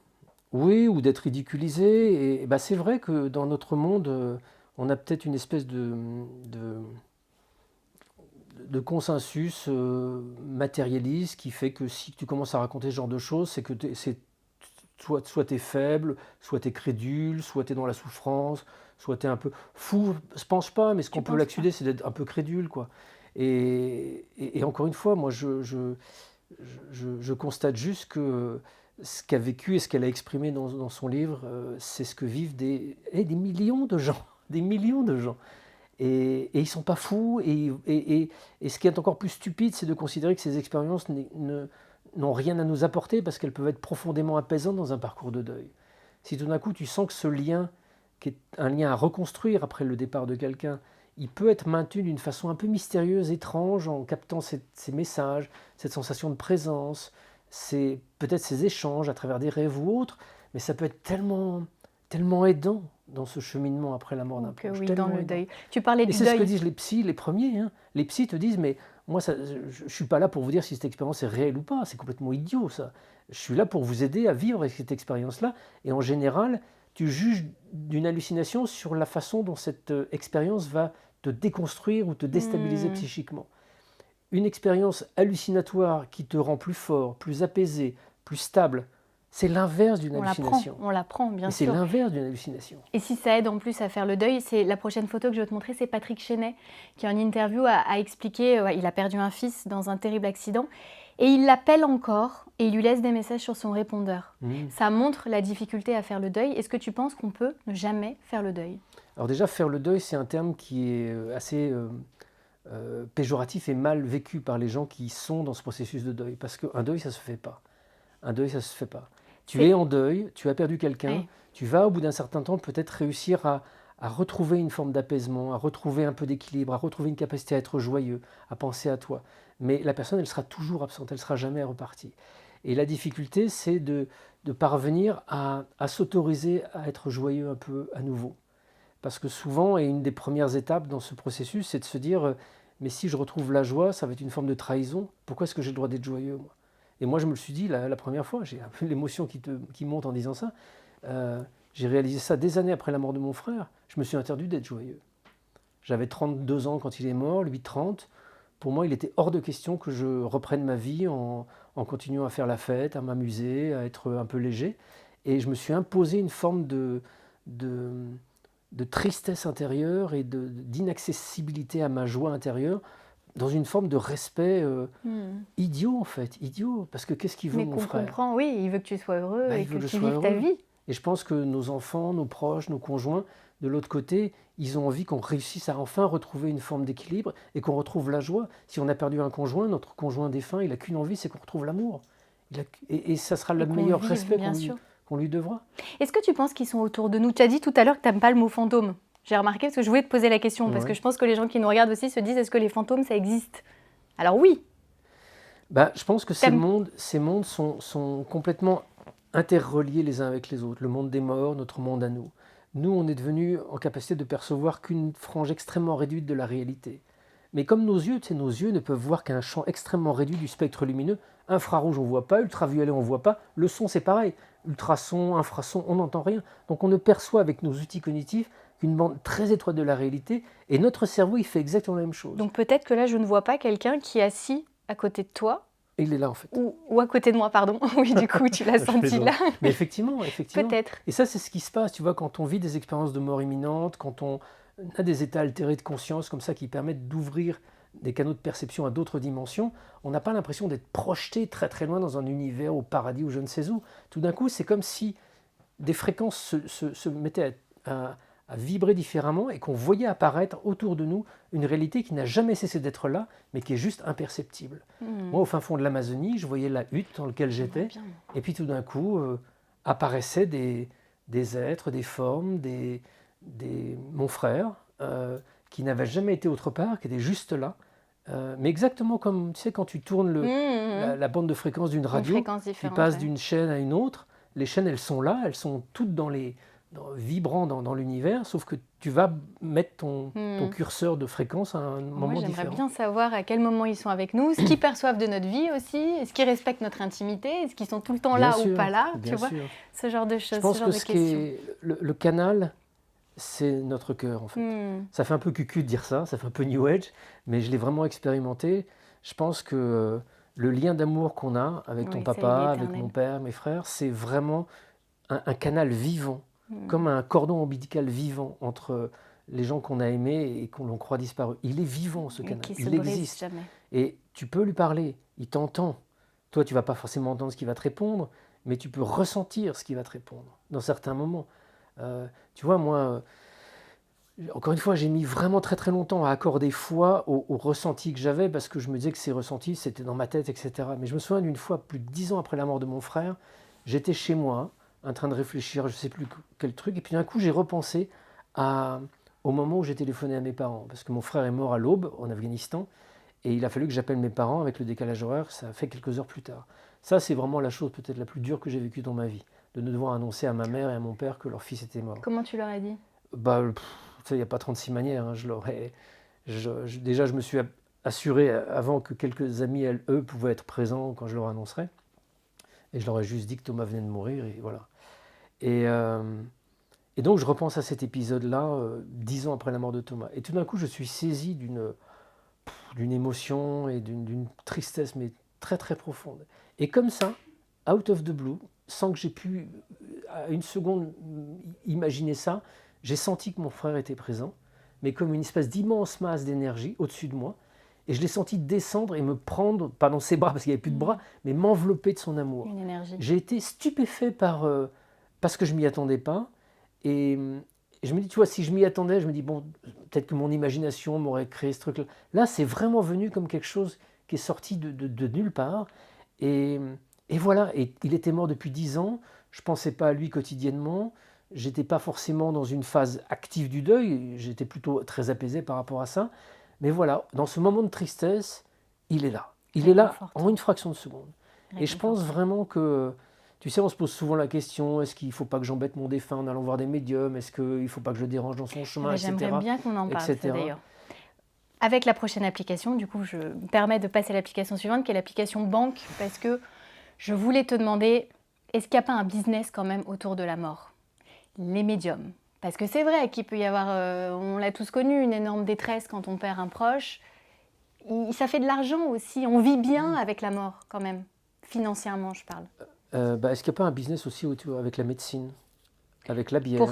Oui, ou d'être ridiculisée. Et c'est vrai que dans notre monde, on a peut-être une espèce de consensus matérialiste qui fait que si tu commences à raconter ce genre de choses, c'est que soit tu es faible, soit tu es crédule, soit tu es dans la souffrance, soit tu es un peu fou. Je pense pas, mais ce qu'on peut l'accuser, c'est d'être un peu crédule, quoi. Et encore une fois, moi, je constate juste que ce qu'a vécu et ce qu'elle a exprimé dans son livre, c'est ce que vivent des millions de gens, des millions de gens. Et ils ne sont pas fous. Et ce qui est encore plus stupide, c'est de considérer que ces expériences n'ont rien à nous apporter parce qu'elles peuvent être profondément apaisantes dans un parcours de deuil. Si tout d'un coup tu sens que ce lien, qui est un lien à reconstruire après le départ de quelqu'un, il peut être maintenu d'une façon un peu mystérieuse, étrange, en captant ces messages, cette sensation de présence, peut-être ces échanges à travers des rêves ou autres, mais ça peut être tellement, tellement aidant dans ce cheminement après la mort d'un proche. Oui, dans le deuil. Tu parlais du deuil. Et c'est ce que disent les psys, les premiers. Les psys te disent, mais moi, je ne suis pas là pour vous dire si cette expérience est réelle ou pas. C'est complètement idiot, ça. Je suis là pour vous aider à vivre avec cette expérience-là. Et en général, tu juges d'une hallucination sur la façon dont cette expérience va te déconstruire ou te déstabiliser psychiquement. Une expérience hallucinatoire qui te rend plus fort, plus apaisé, plus stable, c'est l'inverse d'une hallucination. On l'apprend, bien sûr. C'est l'inverse d'une hallucination. Et si ça aide en plus à faire le deuil, c'est la prochaine photo que je vais te montrer, c'est Patrick Chenet, qui en interview a expliqué, il a perdu un fils dans un terrible accident, et il l'appelle encore, et il lui laisse des messages sur son répondeur. Ça montre la difficulté à faire le deuil. Est-ce que tu penses qu'on peut ne jamais faire le deuil ? Alors déjà, faire le deuil, c'est un terme qui est assez péjoratif et mal vécu par les gens qui sont dans ce processus de deuil, parce qu'un deuil, ça ne se fait pas. Un deuil, ça ne se fait pas. Tu es en deuil, tu as perdu quelqu'un, tu vas au bout d'un certain temps peut-être réussir à retrouver une forme d'apaisement, à retrouver un peu d'équilibre, à retrouver une capacité à être joyeux, à penser à toi. Mais la personne, elle sera toujours absente, elle ne sera jamais repartie. Et la difficulté, c'est de parvenir à s'autoriser à être joyeux un peu à nouveau. Parce que souvent, et une des premières étapes dans ce processus, c'est de se dire mais si je retrouve la joie, ça va être une forme de trahison. Pourquoi est-ce que j'ai le droit d'être joyeux, moi ? Et moi, je me le suis dit la première fois, j'ai un peu l'émotion qui monte en disant ça. J'ai réalisé ça des années après la mort de mon frère. Je me suis interdit d'être joyeux. J'avais 32 ans quand il est mort, lui 30. Pour moi, il était hors de question que je reprenne ma vie en continuant à faire la fête, à m'amuser, à être un peu léger. Et je me suis imposé une forme de, de tristesse intérieure et d'inaccessibilité à ma joie intérieure, dans une forme de respect idiot en fait, idiot. Parce que qu'est-ce qu'il veut Mais mon qu'on frère? comprend, oui, il veut que tu sois heureux Bah, et il veut que que je tu sois vives ta heureux. vie. Et je pense que nos enfants, nos proches, nos conjoints, de l'autre côté, ils ont envie qu'on réussisse à enfin retrouver une forme d'équilibre et qu'on retrouve la joie. Si on a perdu un conjoint, notre conjoint défunt, il n'a qu'une envie, c'est qu'on retrouve l'amour. Et ça sera Et le qu'on meilleur vive, respect bien sûr. qu'on lui devra. Est-ce que tu penses qu'ils sont autour de nous? Tu as dit tout à l'heure que tu n'aimes pas le mot fantôme. J'ai remarqué parce que je voulais te poser la question, parce que Ouais. je pense que les gens qui nous regardent aussi se disent, est-ce que les fantômes, ça existe? Alors oui, Bah, je pense que t'aimes. ces mondes sont complètement interreliés les uns avec les autres. Le monde des morts, notre monde à nous. Nous, on est devenus en capacité de percevoir qu'une frange extrêmement réduite de la réalité. Mais comme nos yeux, tu sais, nos yeux ne peuvent voir qu'un champ extrêmement réduit du spectre lumineux. Infrarouge, on ne voit pas. Ultraviolet, on ne voit pas. Le son, c'est pareil. Ultrason, infrason, on n'entend rien. Donc on ne perçoit avec nos outils cognitifs qu'une bande très étroite de la réalité. Et notre cerveau, il fait exactement la même chose. Donc peut-être que là, je ne vois pas quelqu'un qui est assis à côté de toi, Et il est là, en fait. ou à côté de moi, pardon. Oui, du coup, tu l'as Je senti plaisante. là. Mais effectivement, effectivement. Peut-être. Et ça, c'est ce qui se passe, tu vois, quand on vit des expériences de mort imminente, quand on a des états altérés de conscience comme ça qui permettent d'ouvrir des canaux de perception à d'autres dimensions, on n'a pas l'impression d'être projeté très très loin dans un univers au paradis ou je ne sais où. Tout d'un coup, c'est comme si des fréquences se mettaient à vibrer différemment et qu'on voyait apparaître autour de nous une réalité qui n'a jamais cessé d'être là, mais qui est juste imperceptible. Moi, au fin fond de l'Amazonie, je voyais la hutte dans laquelle j'étais, et puis tout d'un coup, apparaissaient des êtres, des formes, mon frère, qui n'avaient jamais été autre part, qui étaient juste là. Mais exactement comme, tu sais, quand tu tournes la bande de fréquence d'une Une radio, fréquence qui différente. passe Ouais. d'une chaîne à une autre, les chaînes, elles sont là, elles sont toutes vibrant dans l'univers, sauf que tu vas mettre ton curseur de fréquence à un Moi, moment j'aimerais différent. bien savoir à quel moment ils sont avec nous, ce qu'ils perçoivent de notre vie aussi, est-ce qu'ils respectent notre intimité, est-ce qu'ils sont tout le temps Bien là sûr, ou pas là, bien tu vois, sûr. ce genre de Je choses, pense ce genre que de ce qui questions. est le canal, c'est notre cœur en fait. Ça fait un peu cucu de dire ça fait un peu New Age, mais je l'ai vraiment expérimenté. Je pense que le lien d'amour qu'on a avec ton Oui, ça, il est papa, avec éternel. mon père, mes frères, c'est vraiment un canal vivant, comme un cordon ombilical vivant entre les gens qu'on a aimés et qu'on croit disparus. Il est vivant ce Et canal, qui se il brise existe. jamais. Et tu peux lui parler, il t'entend. Toi, tu vas pas forcément entendre ce qu'il va te répondre, mais tu peux ressentir ce qu'il va te répondre dans certains moments. Tu vois, moi, encore une fois, j'ai mis vraiment très très longtemps à accorder foi au ressenti que j'avais parce que je me disais que ces ressentis, c'était dans ma tête, etc. Mais je me souviens d'une fois, plus de 10 ans après la mort de mon frère, j'étais chez moi, en train de réfléchir, je ne sais plus quel truc, et puis d'un coup, j'ai repensé au moment où j'ai téléphoné à mes parents, parce que mon frère est mort à l'aube en Afghanistan, et il a fallu que j'appelle mes parents avec le décalage horaire, ça a fait quelques heures plus tard. Ça, c'est vraiment la chose peut-être la plus dure que j'ai vécue dans ma vie, de ne devoir annoncer à ma mère et à mon père que leur fils était mort. Comment tu leur as dit? Bah, il n'y a pas 36 manières. Hein. Déjà, je me suis assuré avant que quelques amis, eux, pouvaient être présents quand je leur annoncerais. Et je leur ai juste dit que Thomas venait de mourir, et voilà. Et, euh, et donc, je repense à cet épisode-là, 10 ans après la mort de Thomas. Et tout d'un coup, je suis saisi d'une émotion et d'une tristesse, mais très, très profonde. Et comme ça, out of the blue, sans que j'ai pu, à une seconde, imaginer ça, j'ai senti que mon frère était présent, mais comme une espèce d'immense masse d'énergie au-dessus de moi. Et je l'ai senti descendre et me prendre, pas dans ses bras parce qu'il n'y avait plus de bras, mais m'envelopper de son amour. Une énergie. J'ai été stupéfait parce que je ne m'y attendais pas. Et je me dis, tu vois, si je m'y attendais, je me dis, bon, peut-être que mon imagination m'aurait créé ce truc-là. Là, c'est vraiment venu comme quelque chose qui est sorti de nulle part. Et voilà, et il était mort depuis 10 ans. Je ne pensais pas à lui quotidiennement. J'étais pas forcément dans une phase active du deuil. J'étais plutôt très apaisé par rapport à ça. Mais voilà, dans ce moment de tristesse, il est là. Il est là en une fraction de seconde. Et je pense vraiment que, tu sais, on se pose souvent la question, est-ce qu'il ne faut pas que j'embête mon défunt en allant voir des médiums? Est-ce qu'il ne faut pas que je le dérange dans son chemin, etc. J'aimerais bien qu'on en parle, ça, etc. d'ailleurs. Avec la prochaine application, du coup, je me permets de passer à l'application suivante, qui est l'application banque, parce que je voulais te demander, est-ce qu'il n'y a pas un business quand même autour de la mort? Les médiums. Parce que c'est vrai qu'il peut y avoir, on l'a tous connu, une énorme détresse quand on perd un proche. Ça fait de l'argent aussi, on vit bien avec la mort quand même, financièrement je parle. Est-ce qu'il n'y a pas un business aussi avec la médecine, avec la Pour, bière,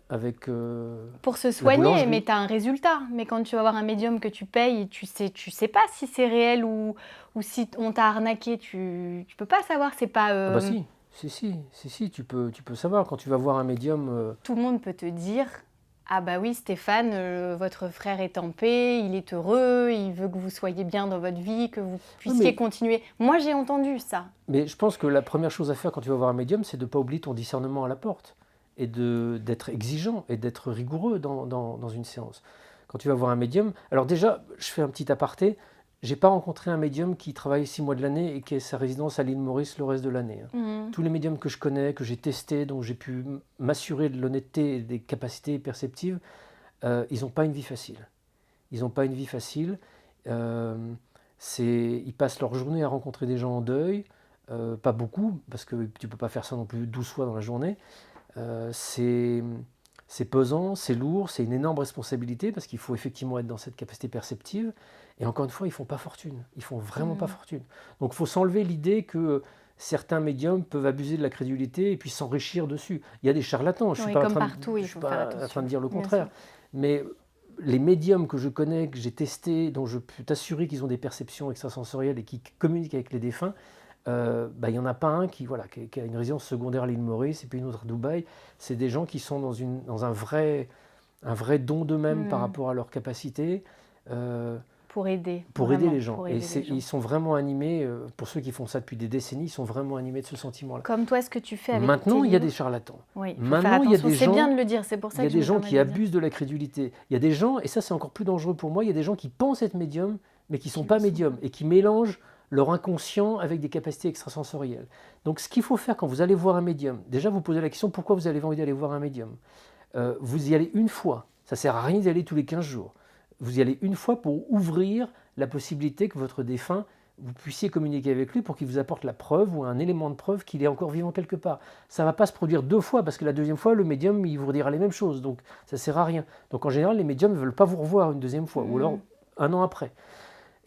avec pour se la soigner, mais boulangerie? tu as un résultat. Mais quand tu vas voir un médium que tu payes, tu sais pas si c'est réel ou si on t'a arnaqué. Tu peux pas savoir. C'est pas, Ah bah si, si, tu peux savoir quand tu vas voir un médium. tout le monde peut te dire, ah bah oui Stéphane, votre frère est en paix, il est heureux, il veut que vous soyez bien dans votre vie, que vous Oui, puissiez continuer. Moi j'ai entendu ça. mais je pense que la première chose à faire quand tu vas voir un médium, c'est de ne pas oublier ton discernement à la porte et d'être exigeant et d'être rigoureux dans une séance. Quand tu vas voir un médium, alors déjà, je fais un petit aparté, j'ai pas rencontré un médium qui travaille 6 mois de l'année et qui ait sa résidence à l'île Maurice le reste de l'année, hein. Mhm. Tous les médiums que je connais, que j'ai testés, dont j'ai pu m'assurer de l'honnêteté et des capacités perceptives, ils n'ont pas une vie facile. Ils n'ont pas une vie facile. Euh, Ils passent leur journée à rencontrer des gens en deuil, pas beaucoup, parce que tu ne peux pas faire ça non plus 12 fois dans la journée. Euh, c'est c'est pesant, c'est lourd, c'est une énorme responsabilité, parce qu'il faut effectivement être dans cette capacité perceptive. Et encore une fois, ils ne font pas fortune. Ils font vraiment pas Mhm. fortune. Donc il faut s'enlever l'idée que certains médiums peuvent abuser de la crédulité et puis s'enrichir dessus. Il y a des charlatans, je ne suis Oui, pas, comme partout, je il suis faut faire pas en train attention. de dire le Bien sûr. contraire. Mais les médiums que je connais, que j'ai testés, dont je peux t'assurer qu'ils ont des perceptions extrasensorielles et qui communiquent avec les défunts, il n'y en a pas un qui a une résidence secondaire à l'île Maurice et puis une autre à Dubaï. C'est des gens qui sont dans un vrai don d'eux-mêmes par Mhm. rapport à leur capacité, euh, Pour aider, pour aider les vraiment, gens. pour Et aider les gens. ils sont vraiment animés, pour ceux qui font ça depuis des décennies, ils sont vraiment animés de ce sentiment-là. Comme toi, ce que tu fais avec tes Maintenant, il y a des livres. charlatans. Oui, il faut faire Maintenant, il y a attention. des C'est bien gens de le dire, c'est pour il ça y a que je des me gens permets qui de le dire. abusent de la crédulité. Il y a des gens, et ça c'est encore plus dangereux pour moi, il y a des gens qui pensent être médiums, mais qui ne sont Qui pas le sont médiums, pas. et qui mélangent leur inconscient avec des capacités extrasensorielles. Donc ce qu'il faut faire quand vous allez voir un médium, déjà vous posez la question pourquoi vous avez envie d'aller voir un médium. Vous y allez une fois, ça ne sert à rien d'y aller tous les 15 jours. Vous y allez une fois pour ouvrir la possibilité que votre défunt, vous puissiez communiquer avec lui pour qu'il vous apporte la preuve ou un élément de preuve qu'il est encore vivant quelque part. Ça ne va pas se produire 2 fois parce que la deuxième fois, le médium, il vous redira les mêmes choses. Donc ça ne sert à rien. Donc en général, les médiums ne veulent pas vous revoir une deuxième fois ou alors Mhm. un an après.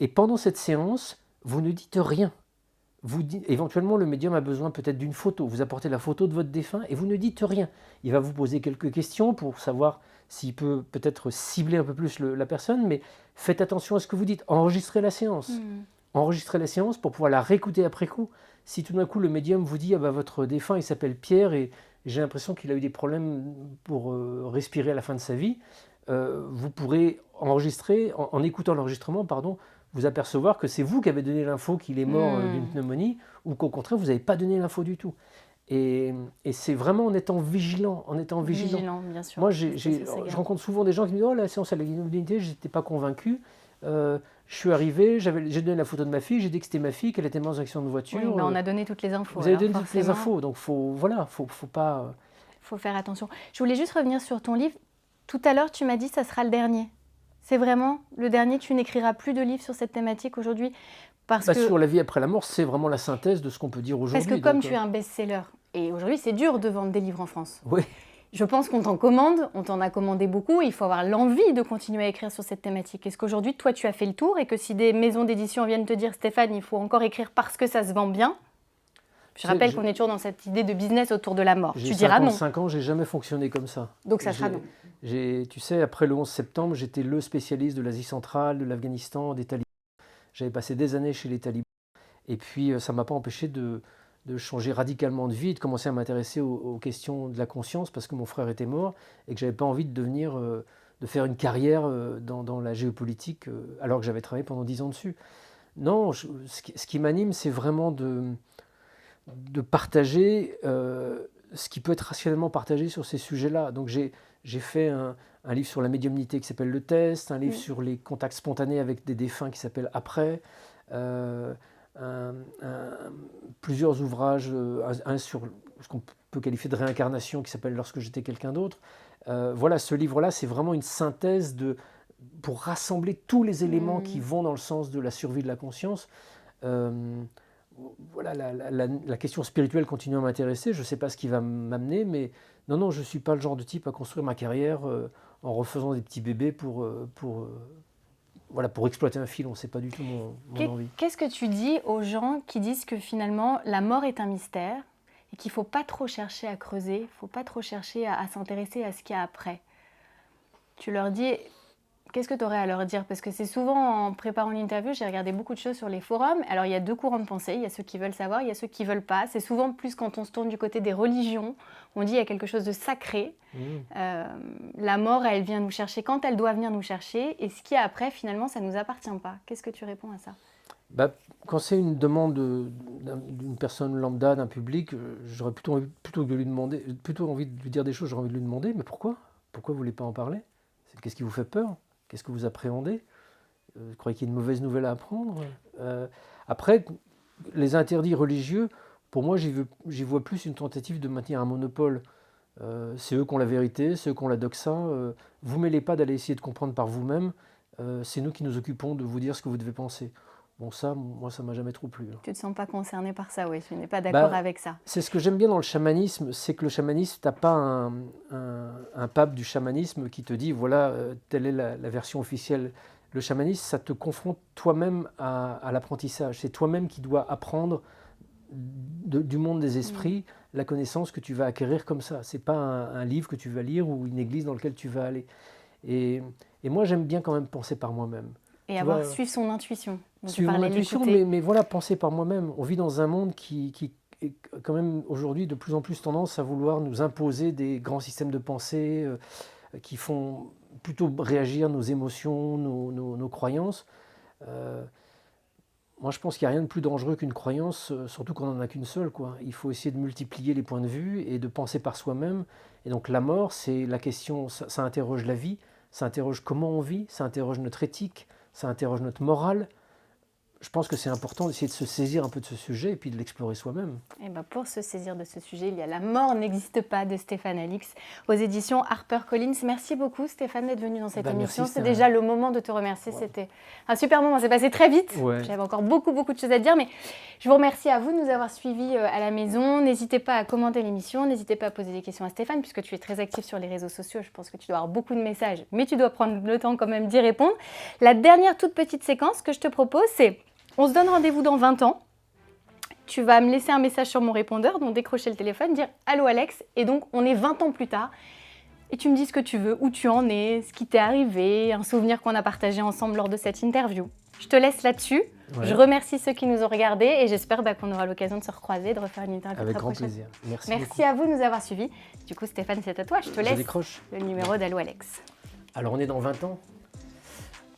Et pendant cette séance, vous ne dites rien. Éventuellement, le médium a besoin peut-être d'une photo. Vous apportez la photo de votre défunt et vous ne dites rien. Il va vous poser quelques questions pour savoir s'il peut peut-être cibler un peu plus la personne, mais faites attention à ce que vous dites. Enregistrez la séance. Mhm. Enregistrez la séance pour pouvoir la réécouter après coup. Si tout d'un coup le médium vous dit votre défunt il s'appelle Pierre et j'ai l'impression qu'il a eu des problèmes pour respirer à la fin de sa vie, vous pourrez enregistrer, en écoutant l'enregistrement, pardon, vous apercevoir que c'est vous qui avez donné l'info qu'il est mort d'une Mhm. pneumonie ou qu'au contraire vous n'avez pas donné l'info du tout. Et c'est vraiment en étant vigilant, Vigilant, bien sûr. Moi, Rester sur ses je gardes. rencontre souvent des gens qui me disent oh la séance à la divinité, j'étais pas convaincu. Je suis arrivé, j'ai donné la photo de ma fille, j'ai dit que c'était ma fille, qu'elle était morte dans un accident de Oui, voiture. bah on a donné toutes les infos, Vous avez alors donné toutes les forcément, infos, donc faut pas. il faut faire attention. Je voulais juste revenir sur ton livre. Tout à l'heure, tu m'as dit que ça sera le dernier. C'est vraiment le dernier, tu n'écriras plus de livres sur cette thématique aujourd'hui Sur la vie après la mort, c'est vraiment la synthèse de ce qu'on peut dire parce que aujourd'hui. comme Donc, tu es un best-seller, et aujourd'hui c'est dur de vendre des livres en France. oui. Je pense qu'on t'en commande, on t'en a commandé beaucoup, il faut avoir l'envie de continuer à écrire sur cette thématique. Est-ce qu'aujourd'hui, toi, tu as fait le tour et que si des maisons d'édition viennent te dire Stéphane, il faut encore écrire parce que ça se vend bien, je rappelle qu'on est toujours dans cette idée de business autour de la mort. J'ai Tu diras non. 55 ans, j'ai jamais fonctionné comme ça. Donc ça sera non. Tu sais, après le 11 septembre, j'étais le spécialiste de l'Asie centrale, de l'Afghanistan, des talibans. J'avais passé des années chez les talibans. Et puis, ça ne m'a pas empêché de changer radicalement de vie et de commencer à m'intéresser aux questions de la conscience parce que mon frère était mort et que j'avais pas envie de de faire une carrière dans la géopolitique alors que j'avais travaillé pendant 10 ans dessus. Non, ce qui m'anime, c'est vraiment de partager ce qui peut être rationnellement partagé sur ces sujets-là. Donc j'ai fait un livre sur la médiumnité qui s'appelle Le Test, un livre sur les contacts spontanés avec des défunts qui s'appelle Après, euh, un- un- plusieurs ouvrages, un sur ce qu'on peut qualifier de réincarnation qui s'appelle Lorsque j'étais quelqu'un d'autre. Voilà, ce livre-là, c'est vraiment une synthèse pour rassembler tous les éléments qui vont dans le sens de la survie de la conscience. Euh, voilà, la question spirituelle continue à m'intéresser. Je ne sais pas ce qui va m'amener, mais non, je ne suis pas le genre de type à construire ma carrière en refaisant des petits bébés pour exploiter un filon. Ce n'est pas du tout mon envie. Qu'est-ce que tu dis aux gens qui disent que finalement la mort est un mystère et qu'il ne faut pas trop chercher à creuser, il ne faut pas trop chercher à s'intéresser à ce qu'il y a après. Tu leur dis, qu'est-ce que tu aurais à leur dire? Parce que c'est souvent en préparant l'interview, j'ai regardé beaucoup de choses sur les forums. Alors il y a 2 courants de pensée, il y a ceux qui veulent savoir, il y a ceux qui ne veulent pas. C'est souvent plus quand on se tourne du côté des religions, on dit il y a quelque chose de sacré. La mort, elle vient nous chercher quand elle doit venir nous chercher, et ce qu'il y a après, finalement, ça ne nous appartient pas. Qu'est-ce que tu réponds à ça? Quand c'est une demande d'une personne lambda, d'un public, j'aurais plutôt que de lui demander, plutôt envie de lui dire des choses, j'aurais envie de lui demander, mais pourquoi? Pourquoi vous ne voulez pas en parler? Qu'est-ce qui vous fait peur? Qu'est-ce que vous appréhendez? Vous croyez qu'il y a une mauvaise nouvelle à apprendre? Après, les interdits religieux, pour moi, j'y vois plus une tentative de maintenir un monopole. C'est eux qui ont la vérité, c'est eux qui ont la doxa. Vous ne mêlez pas d'aller essayer de comprendre par vous-même. C'est nous qui nous occupons de vous dire ce que vous devez penser. Bon, ça, moi, ça m'a jamais trop plu. Tu ne te sens pas concerné par ça, oui, tu n'es pas d'accord avec ça. C'est ce que j'aime bien dans le chamanisme, c'est que le chamanisme, tu n'as pas un pape du chamanisme qui te dit, voilà, telle est la version officielle. Le chamanisme, ça te confronte toi-même à l'apprentissage. C'est toi-même qui dois apprendre du monde des esprits la connaissance que tu vas acquérir comme ça. Ce n'est pas un livre que tu vas lire ou une église dans laquelle tu vas aller. Et moi, j'aime bien quand même penser par moi-même. Et suivre son intuition. Suivre mon intuition, mais voilà, penser par moi-même. On vit dans un monde qui est quand même aujourd'hui de plus en plus tendance à vouloir nous imposer des grands systèmes de pensée qui font plutôt réagir nos émotions, nos croyances. Moi, je pense qu'il n'y a rien de plus dangereux qu'une croyance, surtout quand on n'en a qu'une seule, quoi. Il faut essayer de multiplier les points de vue et de penser par soi-même. Et donc la mort, c'est la question, ça interroge la vie, ça interroge comment on vit, ça interroge notre éthique, ça interroge notre morale. Je pense que c'est important d'essayer de se saisir un peu de ce sujet et puis de l'explorer soi-même. Et pour se saisir de ce sujet, il y a La mort n'existe pas de Stéphane Alix aux éditions HarperCollins. Merci beaucoup Stéphane d'être venu dans cette émission. C'est déjà le moment de te remercier. Ouais. C'était un super moment, c'est passé très vite. Ouais. J'avais encore beaucoup de choses à dire, mais je vous remercie à vous de nous avoir suivis à la maison. N'hésitez pas à commenter l'émission, n'hésitez pas à poser des questions à Stéphane puisque tu es très actif sur les réseaux sociaux. Je pense que tu dois avoir beaucoup de messages, mais tu dois prendre le temps quand même d'y répondre. La dernière toute petite séquence que je te propose, c'est on se donne rendez-vous dans 20 ans. Tu vas me laisser un message sur mon répondeur, donc décrocher le téléphone, dire « Allô Alex ?» et donc on est 20 ans plus tard. Et tu me dis ce que tu veux, où tu en es, ce qui t'est arrivé, un souvenir qu'on a partagé ensemble lors de cette interview. Je te laisse là-dessus. Ouais. Je remercie ceux qui nous ont regardés et j'espère qu'on aura l'occasion de se recroiser, de refaire une interview avec très grand prochaine. plaisir. Merci à vous de nous avoir suivis. Du coup Stéphane, c'est à toi. Je te laisse le numéro d'Allô Alex. Alors on est dans 20 ans.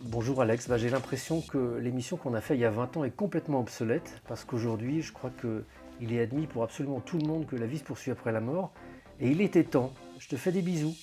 Bonjour Alex, j'ai l'impression que l'émission qu'on a faite il y a 20 ans est complètement obsolète parce qu'aujourd'hui, je crois qu'il est admis pour absolument tout le monde que la vie se poursuit après la mort et il était temps. Je te fais des bisous.